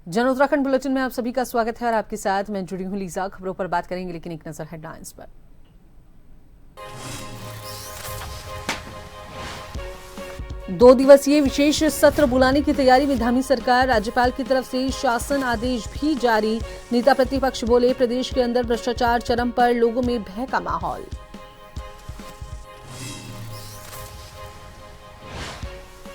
जन उत्तराखंड बुलेटिन में आप सभी का स्वागत है और आपके साथ मैं जुड़ी हूं लीजा। खबरों पर बात करेंगे, लेकिन एक नजर हेडलाइंस पर। दो दिवसीय विशेष सत्र बुलाने की तैयारी में धामी सरकार। राज्यपाल की तरफ से शासन आदेश भी जारी। नेता प्रतिपक्ष बोले, प्रदेश के अंदर भ्रष्टाचार चरम पर, लोगों में भय का माहौल।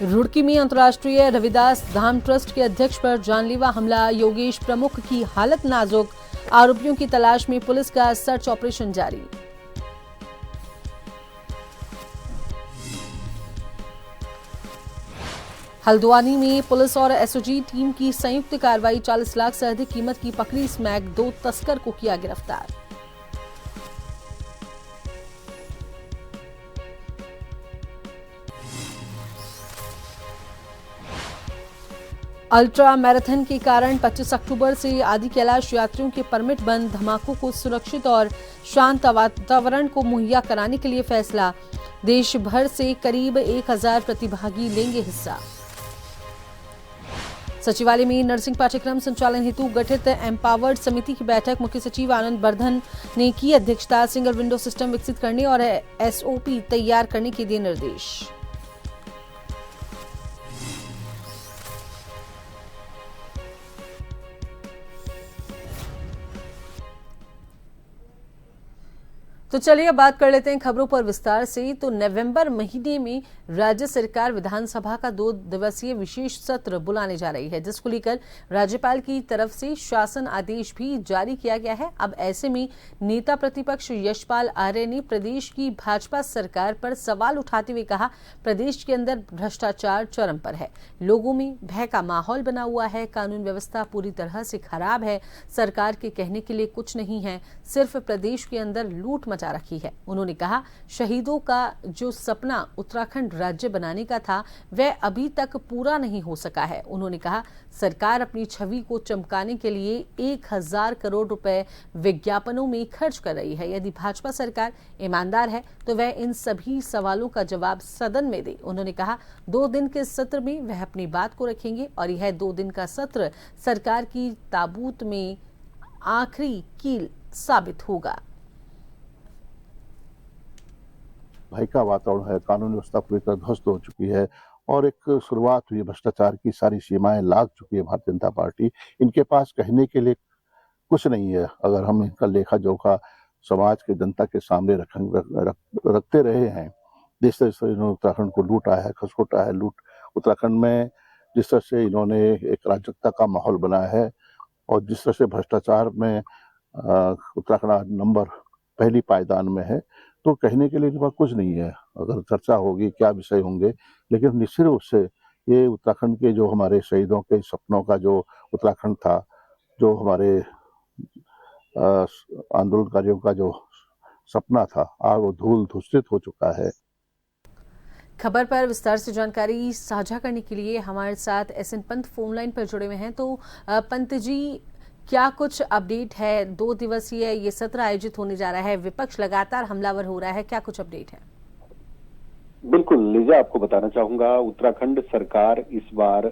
रुड़की में अंतर्राष्ट्रीय रविदास धाम ट्रस्ट के अध्यक्ष पर जानलेवा हमला। योगेश प्रमुख की हालत नाजुक। आरोपियों की तलाश में पुलिस का सर्च ऑपरेशन जारी। हल्द्वानी में पुलिस और एसओजी टीम की संयुक्त कार्रवाई। 40 लाख से अधिक कीमत की पकड़ी स्मैक। 2 तस्कर को किया गिरफ्तार। अल्ट्रा मैराथन के कारण 25 अक्टूबर से आदि कैलाश यात्रियों के परमिट बंद। धमाकों को सुरक्षित और शांत वातावरण को मुहैया कराने के लिए फैसला। देश भर से करीब 1000 प्रतिभागी लेंगे हिस्सा। सचिवालय में नर्सिंग पाठ्यक्रम संचालन हेतु गठित एम्पावर्ड समिति की बैठक। मुख्य सचिव आनंद वर्धन ने की अध्यक्षता। सिंगल विंडो सिस्टम विकसित करने और एसओपी तैयार करने के दिए निर्देश। तो चलिए अब बात कर लेते हैं खबरों पर विस्तार से। तो नवंबर महीने में राज्य सरकार विधानसभा का 2 दिवसीय विशेष सत्र बुलाने जा रही है, जिसको लेकर राज्यपाल की तरफ से शासन आदेश भी जारी किया गया है। अब ऐसे में नेता प्रतिपक्ष यशपाल आर्य ने प्रदेश की भाजपा सरकार पर सवाल उठाते हुए कहा, प्रदेश के अंदर भ्रष्टाचार चरम पर है, लोगों में भय का माहौल बना हुआ है, कानून व्यवस्था पूरी तरह से खराब है, सरकार के कहने के लिए कुछ नहीं है, सिर्फ प्रदेश के अंदर लूट मचा रखी है। उन्होंने कहा, शहीदों का जो सपना उत्तराखंड राज्य बनाने का था वह अभी तक पूरा नहीं हो सका है। उन्होंने कहा, सरकार अपनी छवि को चमकाने के लिए 1000 करोड़ रुपए विज्ञापनों में खर्च कर रही है। यदि भाजपा सरकार ईमानदार है तो वह इन सभी सवालों का जवाब सदन में दे। उन्होंने कहा, 2 दिन के सत्र में वह अपनी बात को रखेंगे और यह 2 दिन का सत्र सरकार की ताबूत में आखिरी कील साबित होगा। भय का वातावरण है, कानून व्यवस्था पूरी तरह ध्वस्त हो चुकी है और एक शुरुआत हुई, भ्रष्टाचार की सारी सीमाएं लाग चुकी है भारतीय जनता पार्टी। इनके पास कहने के लिए कुछ नहीं है। अगर हम इनका लेखा जोखा समाज के जनता के सामने रखते रहे हैं, जिस तरह से इन्होंने उत्तराखंड को लूटा है, खसोटा है, उत्तराखंड में जिस तरह से इन्होंने एक राजकता का माहौल बनाया है और जिस तरह से भ्रष्टाचार में उत्तराखंड आज नंबर पहली पायदान में है, तो कहने के लिए इनके पास कुछ नहीं है। अगर चर्चा होगी, क्या विषय होंगे, लेकिन निश्चित रूप से ये उत्तराखंड के जो हमारे शहीदों के सपनों का जो उत्तराखंड था, जो हमारे आंदोलनकारियों का जो सपना था, आज वो धूल धूसरित हो चुका है। खबर पर विस्तार से जानकारी साझा करने के लिए हमारे साथ एसएन पंत फोन लाइन पर जुड़े हुए हैं। तो पंत जी, क्या कुछ अपडेट है? 2 दिवसीय ये सत्र आयोजित होने जा रहा है, विपक्ष लगातार हमलावर हो रहा है, क्या कुछ अपडेट है? बिल्कुल लीजा, आपको बताना चाहूंगा, उत्तराखंड सरकार इस बार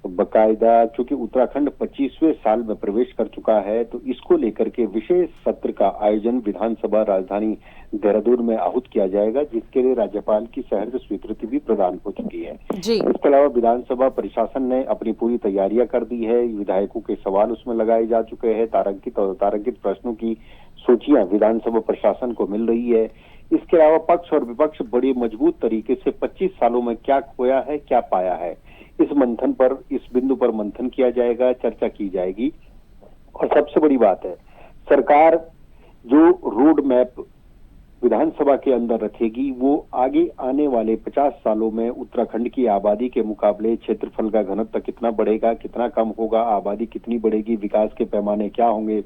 बकायदा, चूंकि उत्तराखंड 25वें साल में प्रवेश कर चुका है, तो इसको लेकर के विशेष सत्र का आयोजन विधानसभा राजधानी देहरादून में आहूत किया जाएगा, जिसके लिए राज्यपाल की सहर्ष स्वीकृति भी प्रदान हो चुकी है। इसके अलावा विधानसभा प्रशासन ने अपनी पूरी तैयारियां कर दी है। विधायकों के सवाल उसमें लगाए जा चुके हैं। तारांकित और तारांकित प्रश्नों की सूचियां विधानसभा प्रशासन को मिल रही है। इसके अलावा पक्ष और विपक्ष बड़ी मजबूत तरीके से 25 सालों में क्या खोया है, क्या पाया है, इस बिंदु पर मंथन किया जाएगा, चर्चा की जाएगी। और सबसे बड़ी बात है, सरकार जो रोड मैप विधानसभा के अंदर रखेगी, वो आगे आने वाले 50 सालों में उत्तराखंड की आबादी के मुकाबले क्षेत्रफल का घनत्व कितना बढ़ेगा, कितना कम होगा, आबादी कितनी बढ़ेगी, विकास के पैमाने क्या होंगे,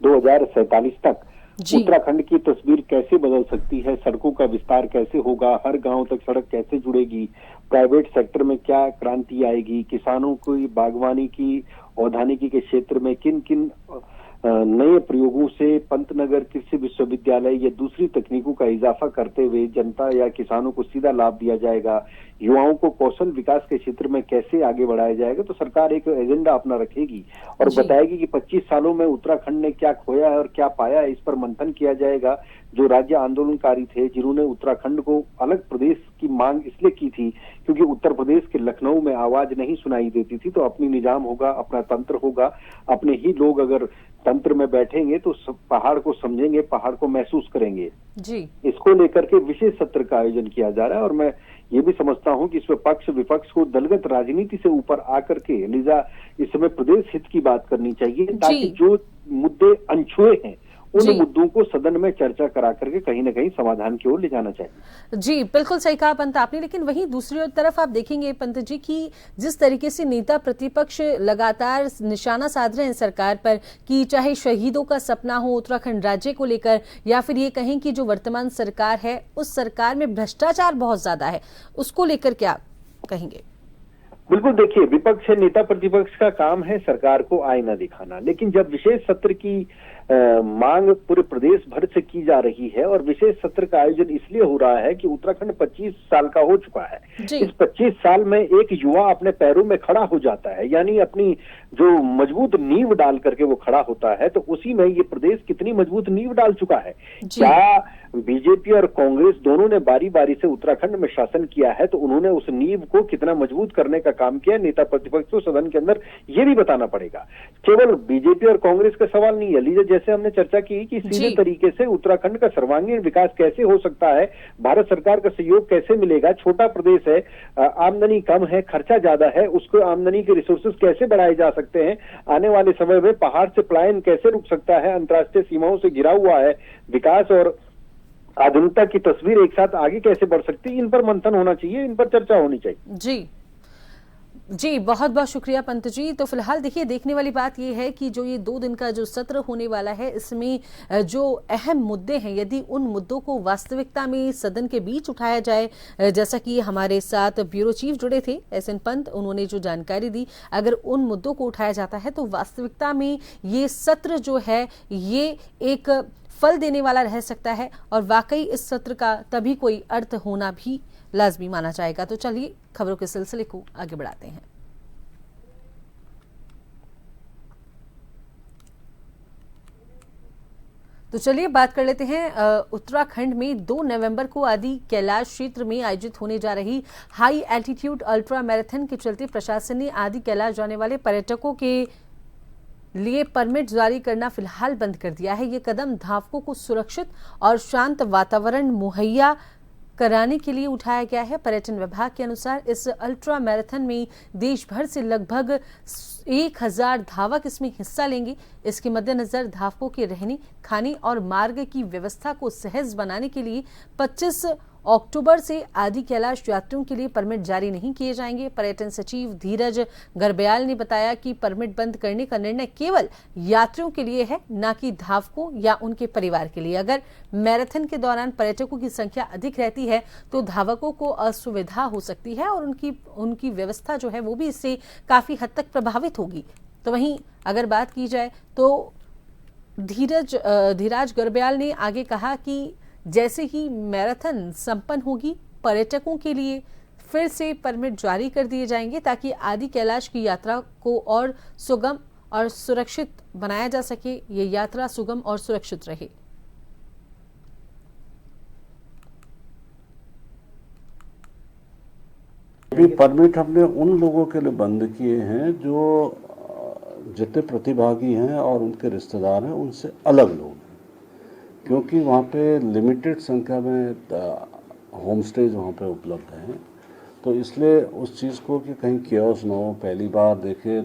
2047 तक उत्तराखंड की तस्वीर कैसे बदल सकती है, सड़कों का विस्तार कैसे होगा, हर गांव तक सड़क कैसे जुड़ेगी, प्राइवेट सेक्टर में क्या क्रांति आएगी, किसानों की बागवानी की, औद्यानिकी के क्षेत्र में किन किन नए प्रयोगों से पंतनगर कृषि विश्वविद्यालय या दूसरी तकनीकों का इजाफा करते हुए जनता या किसानों को सीधा लाभ दिया जाएगा, युवाओं को कौशल विकास के क्षेत्र में कैसे आगे बढ़ाया जाएगा, तो सरकार एक एजेंडा अपना रखेगी और बताएगी कि 25 सालों में उत्तराखंड ने क्या खोया है और क्या पाया है। इस पर मंथन किया जाएगा। जो राज्य आंदोलनकारी थे, जिन्होंने उत्तराखंड को अलग प्रदेश की मांग इसलिए की थी क्योंकि उत्तर प्रदेश के लखनऊ में आवाज नहीं सुनाई देती थी, तो अपनी निजाम होगा, अपना तंत्र होगा, अपने ही लोग अगर तंत्र में बैठेंगे तो पहाड़ को समझेंगे, पहाड़ को महसूस करेंगे जी। इसको लेकर के विशेष सत्र का आयोजन किया जा रहा है। और मैं ये भी समझता हूं कि इसमें पक्ष विपक्ष को दलगत राजनीति से ऊपर आकर के लिजा इस समय प्रदेश हित की बात करनी चाहिए, ताकि जो मुद्दे अनछुए हैं उन मुद्दों को सदन में चर्चा करा करके कहीं ना कहीं समाधान की ओर ले जाना चाहिए। जी बिल्कुल सही कहा पंत आपने। लेकिन वहीं दूसरी तरफ आप देखेंगे पंत जी की जिस तरीके से नेता प्रतिपक्ष लगातार निशाना साध रहे हैं सरकार पर कि चाहे शहीदों का सपना हो उत्तराखंड राज्य को लेकर या फिर ये कहें कि जो वर्तमान सरकार है उस सरकार में भ्रष्टाचार बहुत ज्यादा है, उसको लेकर क्या कहेंगे? बिल्कुल, देखिए, विपक्ष है, नेता प्रतिपक्ष का काम है सरकार को आईना दिखाना, लेकिन जब विशेष सत्र की मांग पूरे प्रदेश भर से की जा रही है और विशेष सत्र का आयोजन इसलिए हो रहा है कि उत्तराखंड 25 साल का हो चुका है। इस 25 साल में एक युवा अपने पैरों में खड़ा हो जाता है, यानी अपनी जो मजबूत नींव डाल करके वो खड़ा होता है, तो उसी में ये प्रदेश कितनी मजबूत नींव डाल चुका है। क्या बीजेपी और कांग्रेस दोनों ने बारी बारी से उत्तराखंड में शासन किया है, तो उन्होंने उस नींव को कितना मजबूत करने का काम किया, नेता प्रतिपक्ष को सदन के अंदर ये भी बताना पड़ेगा। केवल बीजेपी और कांग्रेस का सवाल नहीं है, लीजिए जैसे हमने चर्चा की कि सीधे तरीके से उत्तराखंड का सर्वांगीण विकास कैसे हो सकता है, भारत सरकार का सहयोग कैसे मिलेगा, छोटा प्रदेश है, आमदनी कम है, खर्चा ज्यादा है, उसको आमदनी के रिसोर्सेज कैसे बढ़ाए जा सकते हैं, आने वाले समय में पहाड़ से पलायन कैसे रुक सकता है, अंतर्राष्ट्रीय सीमाओं से घिरा हुआ है, विकास और आधुनिकता की तस्वीर एक साथ आगे कैसे बढ़ सकती है, इन पर मंथन होना चाहिए, इन पर चर्चा होनी चाहिए। जी बहुत बहुत शुक्रिया पंत जी। तो फिलहाल देखिए देखने वाली बात यह है कि जो ये 2 दिन का जो सत्र होने वाला है इसमें जो अहम मुद्दे हैं यदि उन मुद्दों को वास्तविकता में सदन के बीच उठाया जाए, जैसा कि हमारे साथ ब्यूरो चीफ जुड़े थे SN पंत, उन्होंने जो जानकारी दी, अगर उन मुद्दों को उठाया जाता है तो वास्तविकता में ये सत्र जो है ये एक फल देने वाला रह सकता है और वाकई इस सत्र का तभी कोई अर्थ होना भी लाजमी माना जाएगा। तो चलिए खबरों के सिलसिले को आगे बढ़ाते हैं। तो चलिए बात कर लेते हैं उत्तराखंड में 2 नवंबर को आदि कैलाश क्षेत्र में आयोजित होने जा रही हाई एल्टीट्यूड अल्ट्रा मैराथन के चलते प्रशासन ने आदि कैलाश जाने वाले पर्यटकों के लिए परमिट जारी करना फिलहाल बंद कर दिया है। ये कदम धावकों को सुरक्षित और शांत वातावरण मुहैया कराने के लिए उठाया गया है। पर्यटन विभाग के अनुसार इस अल्ट्रा मैराथन में देश भर से लगभग 1000 धावक इसमें हिस्सा लेंगे। इसके मद्देनजर धावकों के रहने, खाने और मार्ग की व्यवस्था को सहज बनाने के लिए 25 अक्टूबर से आदि कैलाश यात्रियों के लिए परमिट जारी नहीं किए जाएंगे। पर्यटन सचिव धीरज गर्ब्याल ने बताया कि परमिट बंद करने का निर्णय केवल यात्रियों के लिए है, न कि धावकों या उनके परिवार के लिए। अगर मैराथन के दौरान पर्यटकों की संख्या अधिक रहती है तो धावकों को असुविधा हो सकती है और उनकी व्यवस्था जो है वो भी इससे काफी हद तक प्रभावित होगी। तो वहीं अगर बात की जाए तो धीरज गर्ब्याल ने आगे कहा कि जैसे ही मैराथन संपन्न होगी पर्यटकों के लिए फिर से परमिट जारी कर दिए जाएंगे ताकि आदि कैलाश की यात्रा को और सुगम और सुरक्षित बनाया जा सके, ये यात्रा सुगम और सुरक्षित रहे। अभी परमिट हमने उन लोगों के लिए बंद किए हैं जो जितने प्रतिभागी हैं और उनके रिश्तेदार हैं उनसे अलग लोग हैं, क्योंकि वहाँ पे लिमिटेड संख्या में होम स्टेज वहाँ पे उपलब्ध हैं। तो इसलिए उस चीज़ को कि कहीं केओस ना हो। पहली बार देखिए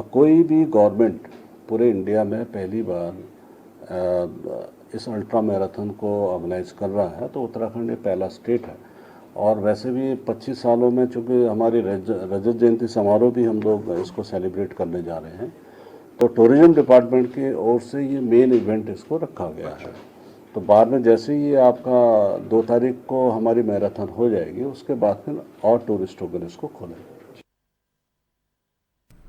कोई भी गवर्नमेंट पूरे इंडिया में पहली बार इस अल्ट्रा मैराथन को ऑर्गेनाइज कर रहा है, तो उत्तराखंड ये पहला स्टेट है। और वैसे भी 25 सालों में चूँकि हमारी रजत जयंती समारोह भी हम लोग इसको सेलिब्रेट करने जा रहे हैं, तो टूरिज्म डिपार्टमेंट की ओर से ये मेन इवेंट इसको रखा गया है। तो बाद में जैसे ही आपका 2 तारीख को हमारी मैराथन हो जाएगी उसके बाद फिर और टूरिस्ट होकर इसको खोलेंगे।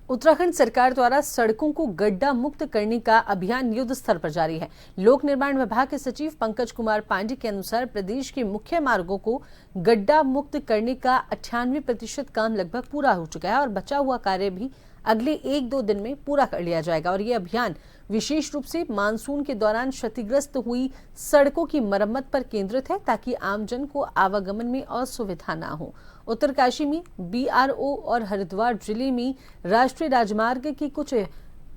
उत्तराखंड सरकार द्वारा सड़कों को गड्ढा मुक्त करने का अभियान युद्ध स्तर पर जारी है। लोक निर्माण विभाग के सचिव पंकज कुमार पांडे के अनुसार प्रदेश के मुख्य मार्गों को गड्ढा मुक्त करने का 98% काम लगभग पूरा हो चुका है और बचा हुआ कार्य भी अगले 1-2 दिन में पूरा कर लिया जाएगा और ये अभियान विशेष रूप से मानसून के दौरान क्षतिग्रस्त हुई सड़कों की मरम्मत पर केंद्रित है ताकि आमजन को आवागमन में असुविधा न हो। उत्तरकाशी में BRO और हरिद्वार जिले में राष्ट्रीय राजमार्ग की कुछ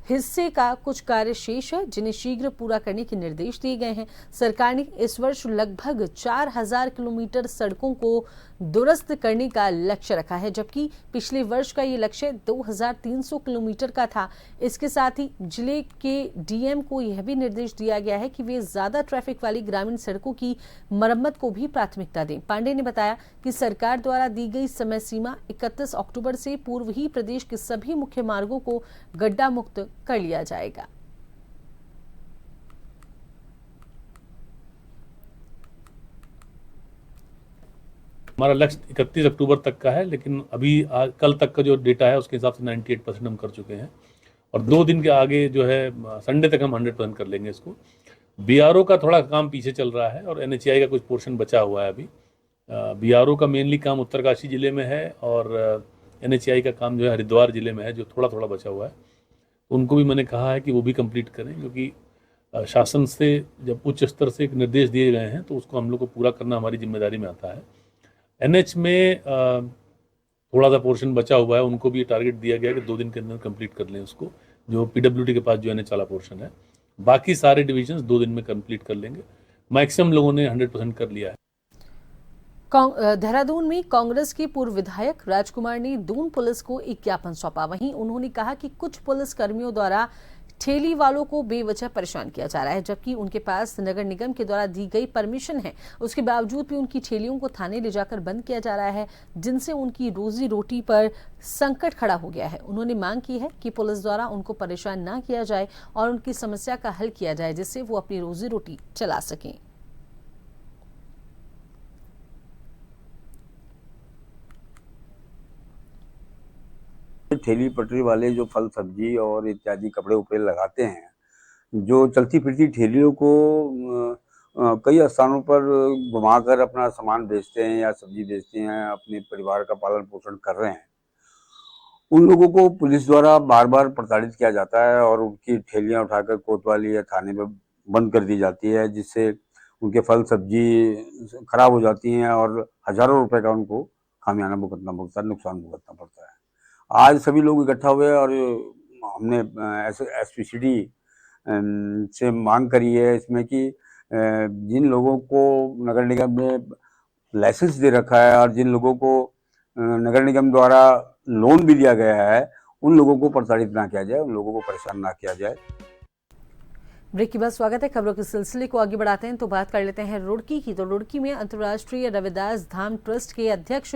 हिस्से का कुछ कार्य शेष है जिन्हें शीघ्र पूरा करने के निर्देश दिए गए हैं। सरकार ने इस वर्ष लगभग 4000 किलोमीटर सड़कों को दुरुस्त करने का लक्ष्य रखा है, जबकि पिछले वर्ष का ये लक्ष्य 2300 किलोमीटर का था। इसके साथ ही जिले के DM को यह भी निर्देश दिया गया है कि वे ज्यादा ट्रैफिक वाली ग्रामीण सड़कों की मरम्मत को भी प्राथमिकता दें। पांडे ने बताया कि सरकार द्वारा दी गई समय सीमा 31 अक्टूबर से पूर्व ही प्रदेश के सभी मुख्य मार्गों को गड्ढा मुक्त कर लिया जाएगा। हमारा लक्ष्य 31 अक्टूबर तक का है, लेकिन अभी कल तक का जो डेटा है उसके हिसाब से 98% हम कर चुके हैं और 2 दिन के आगे जो है संडे तक हम 100% कर लेंगे इसको। BRO का थोड़ा काम पीछे चल रहा है और NHAI का कुछ पोर्शन बचा हुआ है अभी। BRO का मेनली काम उत्तरकाशी जिले में है और NHAI का काम जो है हरिद्वार जिले में है, जो थोड़ा थोड़ा बचा हुआ है। उनको भी मैंने कहा है कि वो भी कंप्लीट करें, क्योंकि शासन से जब उच्च स्तर से एक निर्देश दिए गए हैं तो उसको हम लोग को पूरा करना हमारी जिम्मेदारी में आता है। NH में थोड़ा सा पोर्शन बचा हुआ है, उनको भी टारगेट दिया गया कि 2 दिन के अंदर कंप्लीट कर लें उसको, जो PWD के पास जो NH वाला पोर्शन है। बाकी सारे डिविजन्स 2 दिन में कंप्लीट कर लेंगे। मैक्सिमम लोगों ने 100% कर लिया है। देहरादून में कांग्रेस के पूर्व विधायक राजकुमार ने दून पुलिस को एक ज्ञापन सौंपा। वहीं उन्होंने कहा कि कुछ पुलिस कर्मियों द्वारा ठेली वालों को बेवजह परेशान किया जा रहा है, जबकि उनके पास नगर निगम के द्वारा दी गई परमिशन है। उसके बावजूद भी उनकी ठेलियों को थाने ले जाकर बंद किया जा रहा है, जिनसे उनकी रोजी रोटी पर संकट खड़ा हो गया है। उन्होंने मांग की है कि पुलिस द्वारा उनको परेशान न किया जाए और उनकी समस्या का हल किया जाए, जिससे वो अपनी रोजी रोटी चला सकें। ठेली पटरी वाले जो फल सब्जी और इत्यादि कपड़े उपड़े लगाते हैं, जो चलती फिरती ठेलियों को कई स्थानों पर घुमाकर अपना सामान बेचते हैं या सब्जी बेचते हैं, अपने परिवार का पालन पोषण कर रहे हैं, उन लोगों को पुलिस द्वारा बार बार प्रताड़ित किया जाता है और उनकी ठेलियां उठाकर कोतवाली या थाने में बंद कर दी जाती है, जिससे उनके फल सब्जी खराब हो जाती हैं और हजारों रुपए का उनको खामियाना भुगतना पड़ता है, नुकसान भुगतना पड़ता है। आज सभी लोग इकट्ठा हुए और हमने SPCD से मांग करी है इसमें कि जिन लोगों को नगर निगम ने लाइसेंस दे रखा है और जिन लोगों को नगर निगम द्वारा लोन भी दिया गया है, उन लोगों को प्रताड़ित ना किया जाए, उन लोगों को परेशान ना किया जाए। ब्रेक के बाद स्वागत है। खबरों के सिलसिले को आगे बढ़ाते हैं तो बात कर लेते हैं रुड़की की। तो रुड़की में अंतर्राष्ट्रीय रविदास धाम ट्रस्ट के अध्यक्ष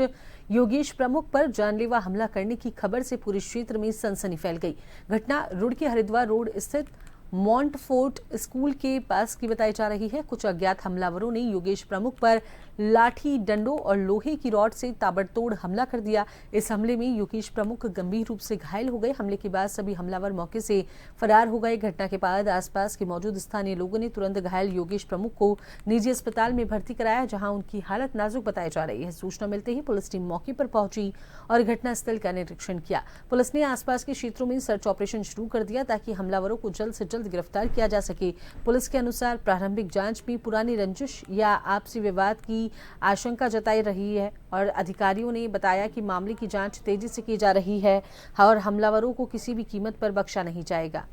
योगेश प्रमुख पर जानलेवा हमला करने की खबर से पूरे क्षेत्र में सनसनी फैल गई। घटना रुड़की हरिद्वार रोड स्थित मॉन्टफोर्ट स्कूल के पास की बताई जा रही है। कुछ अज्ञात हमलावरों ने योगेश प्रमुख पर लाठी, डंडों और लोहे की रॉड से ताबड़तोड़ हमला कर दिया। इस हमले में योगेश प्रमुख गंभीर रूप से घायल हो गए। हमले के बाद सभी हमलावर मौके से फरार हो गए। घटना के बाद आसपास के मौजूद स्थानीय लोगों ने तुरंत घायल योगेश प्रमुख को निजी अस्पताल में भर्ती कराया, जहां उनकी हालत नाजुक बताई जा रही है। सूचना मिलते ही पुलिस टीम मौके पर पहुंची और घटनास्थल का निरीक्षण किया। पुलिस ने आसपास के क्षेत्रों में सर्च ऑपरेशन शुरू कर दिया ताकि हमलावरों को जल्द से जल्द गिरफ्तार किया जा सके। पुलिस के अनुसार प्रारंभिक जांच में पुरानी रंजिश या आपसी विवाद की आशंका जताई रही है और अधिकारियों ने बताया कि मामले की जांच तेजी से की जा रही है और हमलावरों को किसी भी कीमत पर बख्शा नहीं जाएगा।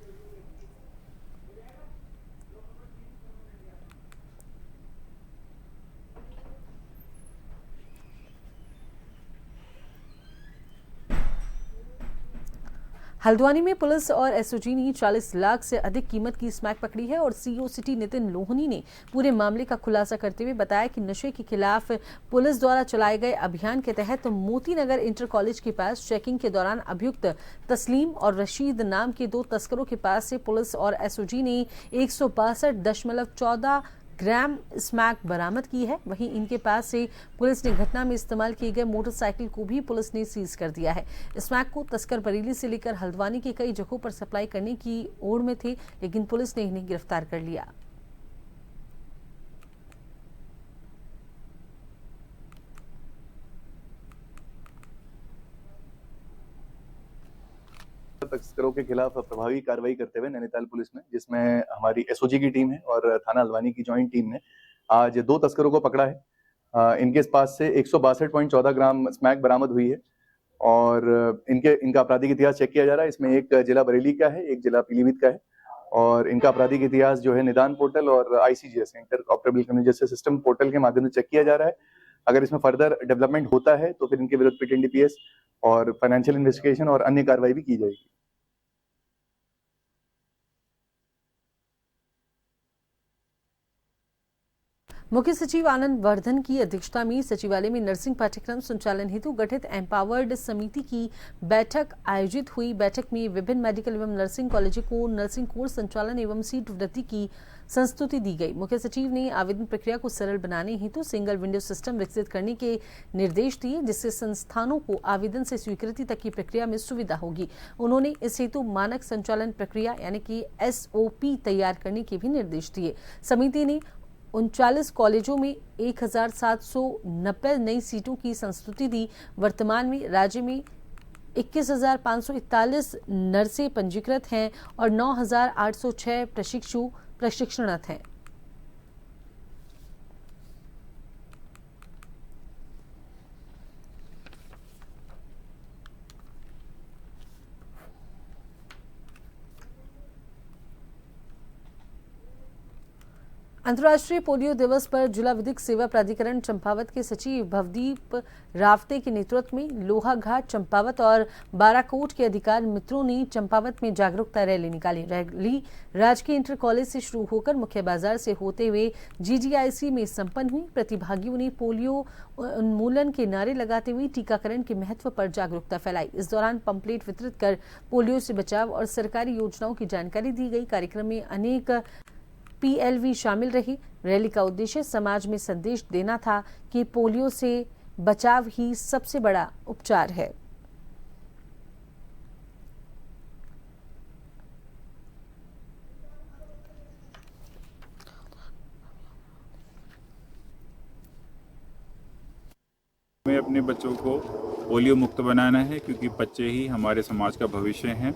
हल्द्वानी में पुलिस और एसओजी ने 40 लाख से अधिक कीमत की स्मैक पकड़ी है और सीओ सिटी नितिन लोहनी ने पूरे मामले का खुलासा करते हुए बताया कि नशे के खिलाफ पुलिस द्वारा चलाए गए अभियान के तहत मोती नगर इंटर कॉलेज के पास चेकिंग के दौरान अभियुक्त तस्लीम और रशीद नाम के 2 तस्करों के पास से पुलिस और एसओजी ने 162.14 ग्राम स्मैक बरामद की है। वहीं इनके पास से पुलिस ने घटना में इस्तेमाल किए गए मोटरसाइकिल को भी पुलिस ने सीज कर दिया है। स्मैक को तस्कर बरेली से लेकर हल्द्वानी के कई जगहों पर सप्लाई करने की ओर में थे, लेकिन पुलिस ने इन्हें गिरफ्तार कर लिया। तस्करों के खिलाफ प्रभावी कार्रवाई करते हुए नैनीताल पुलिस ने, जिसमें हमारी एसओजी की टीम है और थाना हल्द्वानी की ज्वाइंट टीम ने आज 2 तस्करों को पकड़ा है। इनके पास से 162.14 ग्राम स्मैक बरामद हुई है और इनका आपराधिक इतिहास चेक किया जा रहा है। इसमें एक जिला बरेली का है, एक जिला पीलीभीत का है और इनका आपराधिक इतिहास जो है निदान पोर्टल और ICGS inter operable communication system portal के माध्यम से चेक किया जा रहा है। अगर इसमें फर्दर डेवलपमेंट होता है तो फिर इनके विरुद्ध PIT NDPS और फाइनेंशियल इन्वेस्टिगेशन और अन्य कार्रवाई भी की जाएगी। मुख्य सचिव आनंद वर्धन की अध्यक्षता में सचिवालय में नर्सिंग पाठ्यक्रम संचालन हेतु गठित एम्पावर्ड समिति की बैठक आयोजित हुई। बैठक में विभिन्न मेडिकल एवं नर्सिंग कॉलेजों को नर्सिंग कोर्स संचालन एवं सीट वृद्धि की संस्तुति दी गई। मुख्य सचिव ने आवेदन प्रक्रिया को सरल बनाने हेतु सिंगल विंडो सिस्टम विकसित करने के निर्देश दिए, जिससे संस्थानों को आवेदन से स्वीकृति तक की प्रक्रिया में सुविधा होगी। उन्होंने इस हेतु मानक संचालन प्रक्रिया यानी कि SOP तैयार करने के भी निर्देश दिए। समिति ने 39 कॉलेजों में 1790 नई सीटों की संस्तुति दी। वर्तमान में राज्य में 21,541 नर्सें पंजीकृत हैं और 9,806 प्रशिक्षणरत हैं। अंतर्राष्ट्रीय पोलियो दिवस पर जिला विधिक सेवा प्राधिकरण चंपावत के सचिव भवदीप रावते के नेतृत्व में लोहाघाट, चंपावत और बाराकोट के अधिकारी मित्रों ने चंपावत में जागरूकता रैली निकाली। रैली राजकीय इंटर कॉलेज से शुरू होकर मुख्य बाजार से होते हुए GGIC में संपन्न हुई। प्रतिभागियों ने पोलियो उन्मूलन के नारे लगाते हुए टीकाकरण के महत्व पर जागरूकता फैलाई। इस दौरान पंपलेट वितरित कर पोलियो से बचाव और सरकारी योजनाओं की जानकारी दी गई। कार्यक्रम में अनेक PLV शामिल रही। रैली का उद्देश्य समाज में संदेश देना था कि पोलियो से बचाव ही सबसे बड़ा उपचार है। हमें अपने बच्चों को पोलियो मुक्त बनाना है, क्योंकि बच्चे ही हमारे समाज का भविष्य हैं।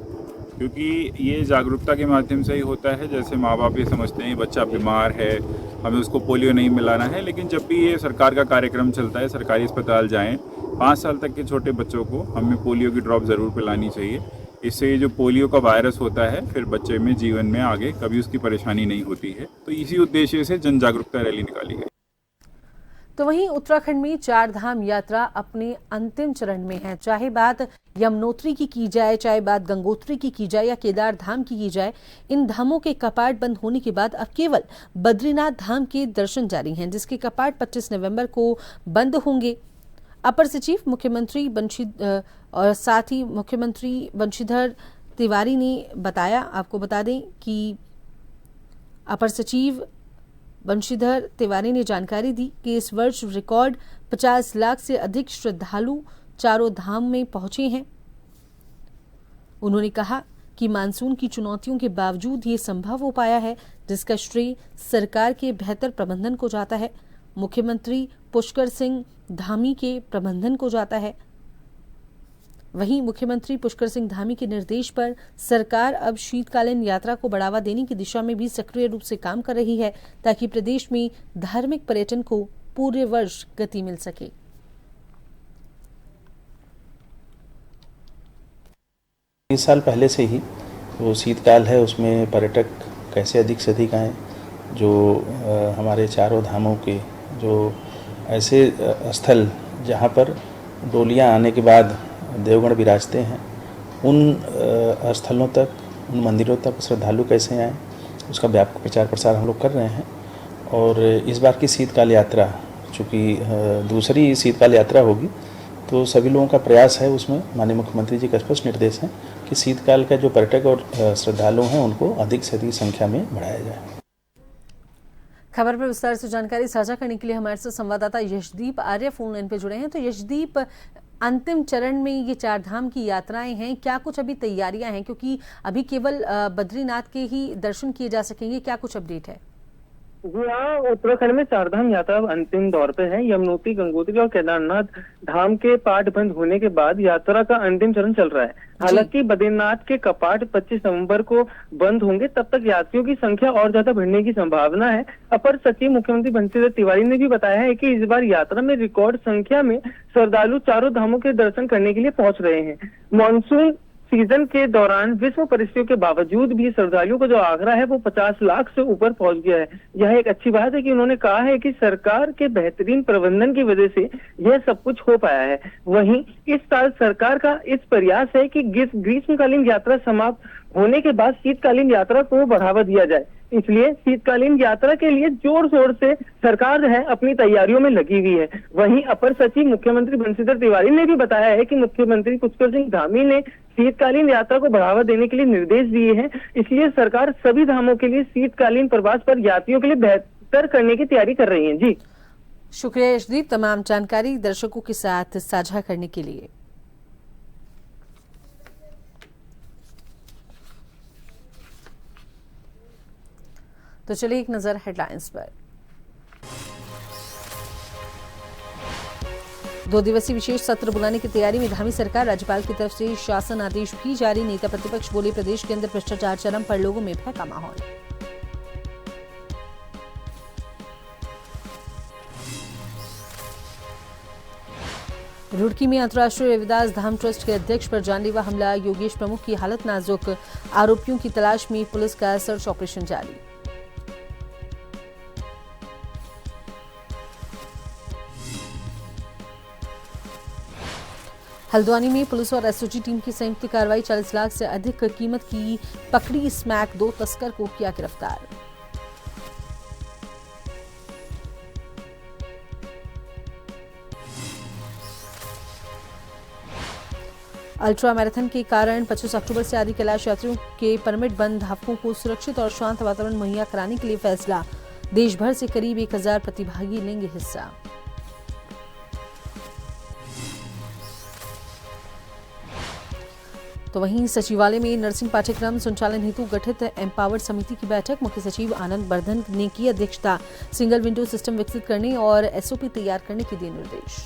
क्योंकि ये जागरूकता के माध्यम से ही होता है। जैसे माँ बाप ये समझते हैं बच्चा बीमार है, हमें उसको पोलियो नहीं मिलाना है, लेकिन जब भी ये सरकार का कार्यक्रम चलता है, सरकारी अस्पताल जाएं, 5 साल तक के छोटे बच्चों को हमें पोलियो की ड्रॉप ज़रूर पिलानी चाहिए। इससे ये जो पोलियो का वायरस होता है फिर बच्चे में जीवन में आगे कभी उसकी परेशानी नहीं होती है। तो इसी उद्देश्य से जन जागरूकता रैली निकाली गई। तो वहीं उत्तराखंड में 4 धाम यात्रा अपने अंतिम चरण में है। चाहे बात यमुनोत्री की जाए, चाहे बात गंगोत्री की जाए या केदार धाम की जाए, इन धामों के कपाट बंद होने के बाद अब केवल बद्रीनाथ धाम के दर्शन जारी हैं, जिसके कपाट 25 नवंबर को बंद होंगे। अपर सचिव मुख्यमंत्री और साथ ही मुख्यमंत्री बंशीधर तिवारी ने बताया। आपको बता दें कि अपर सचिव बंशीधर तिवारी ने जानकारी दी कि इस वर्ष रिकॉर्ड 50 लाख से अधिक श्रद्धालु चारों धाम में पहुंचे हैं। उन्होंने कहा कि मानसून की चुनौतियों के बावजूद ये संभव हो पाया है, जिसका श्रेय सरकार के बेहतर प्रबंधन को जाता है, मुख्यमंत्री पुष्कर सिंह धामी के प्रबंधन को जाता है। वहीं मुख्यमंत्री पुष्कर सिंह धामी के निर्देश पर सरकार अब शीतकालीन यात्रा को बढ़ावा देने की दिशा में भी सक्रिय रूप से काम कर रही है, ताकि प्रदेश में धार्मिक पर्यटन को पूरे वर्ष गति मिल सके। इस साल पहले से ही वो शीतकाल है, उसमें पर्यटक कैसे अधिक से अधिक आएँ। जो हमारे चारों धामों के जो ऐसे स्थल जहाँ पर डोलियाँ आने के बाद देवगण विराजते हैं, उन स्थलों तक, उन मंदिरों तक श्रद्धालु कैसे आएँ, उसका व्यापक प्रचार प्रसार हम लोग कर रहे हैं। और इस बार की शीतकाल यात्रा चूँकि दूसरी शीतकाल यात्रा होगी, तो सभी लोगों का प्रयास है, उसमें माननीय मुख्यमंत्री जी का स्पष्ट निर्देश है कि शीतकाल का जो पर्यटक और श्रद्धालु हैं उनको अधिक से अधिक संख्या में बढ़ाया जाए। खबर पर विस्तार से जानकारी साझा करने के लिए हमारे साथ संवाददाता यशदीप आर्य फोन लाइन पे जुड़े हैं। तो यशदीप, अंतिम चरण में ये 4 धाम की यात्राएं हैं, क्या कुछ अभी तैयारियां हैं? क्योंकि अभी केवल बद्रीनाथ के ही दर्शन किए जा सकेंगे, क्या कुछ अपडेट है? जी हाँ, उत्तराखंड में 4 धाम यात्रा अंतिम दौर पे है। यमुनोत्री, गंगोत्री और केदारनाथ धाम के पाट बंद होने के बाद यात्रा का अंतिम चरण चल रहा है। हालांकि बद्रीनाथ के कपाट 25 नवंबर को बंद होंगे, तब तक यात्रियों की संख्या और ज्यादा बढ़ने की संभावना है। अपर सचिव मुख्यमंत्री बंशीधर तिवारी ने भी बताया है कि इस बार यात्रा में रिकॉर्ड संख्या में श्रद्धालु चारों धामों के दर्शन करने के लिए पहुंच रहे हैं। मानसून सीजन के दौरान विश्व परिस्थितियों के बावजूद भी श्रद्धालुओं का जो आंकड़ा है वो 50 लाख से ऊपर पहुंच गया है। यह एक अच्छी बात है कि उन्होंने कहा है कि सरकार के बेहतरीन प्रबंधन की वजह से यह सब कुछ हो पाया है। वहीं इस साल सरकार का इस प्रयास है कि ग्रीष्मकालीन यात्रा समाप्त होने के बाद शीतकालीन यात्रा को बढ़ावा दिया जाए। इसलिए शीतकालीन यात्रा के लिए जोर शोर से सरकार जो है अपनी तैयारियों में लगी हुई है। वहीं अपर सचिव मुख्यमंत्री बंशीधर तिवारी ने भी बताया है कि मुख्यमंत्री पुष्कर सिंह धामी ने शीतकालीन यात्रा को बढ़ावा देने के लिए निर्देश दिए हैं। इसलिए सरकार सभी धामों के लिए शीतकालीन प्रवास पर यात्रियों के लिए बेहतर करने की तैयारी कर रही है। जी शुक्रिया यशदीप, तमाम जानकारी दर्शकों के साथ साझा करने के लिए। तो चलिए एक नजर हेडलाइंस पर। 2 दिवसीय विशेष सत्र बुलाने की तैयारी में धामी सरकार, राज्यपाल की तरफ से शासन आदेश भी जारी। नेता प्रतिपक्ष बोले, प्रदेश के अंदर भ्रष्टाचार चरम पर, लोगों में भय का माहौल। रुड़की में अंतर्राष्ट्रीय रविदास धाम ट्रस्ट के अध्यक्ष पर जानलेवा हमला, योगेश प्रमुख की हालत नाजुक, आरोपियों की तलाश में पुलिस का सर्च ऑपरेशन जारी। हल्द्वानी में पुलिस और एसओजी टीम की संयुक्त कार्रवाई, 40 लाख से अधिक कीमत की पकड़ी स्मैक, 2 तस्कर को किया गिरफ्तार। अल्ट्रा मैराथन के कारण 25 अक्टूबर से आदि कैलाश यात्रियों के परमिट बंद, धावकों को सुरक्षित और शांत वातावरण मुहैया कराने के लिए फैसला। देश भर से करीब 1000 प्रतिभागी लेंगे हिस्सा। तो वहीं सचिवालय में नर्सिंग पाठ्यक्रम संचालन हेतु गठित एम्पावर्ड समिति की बैठक, मुख्य सचिव आनंद वर्धन ने की अध्यक्षता। सिंगल विंडो सिस्टम विकसित करने और एसओपी तैयार करने के दिए निर्देश।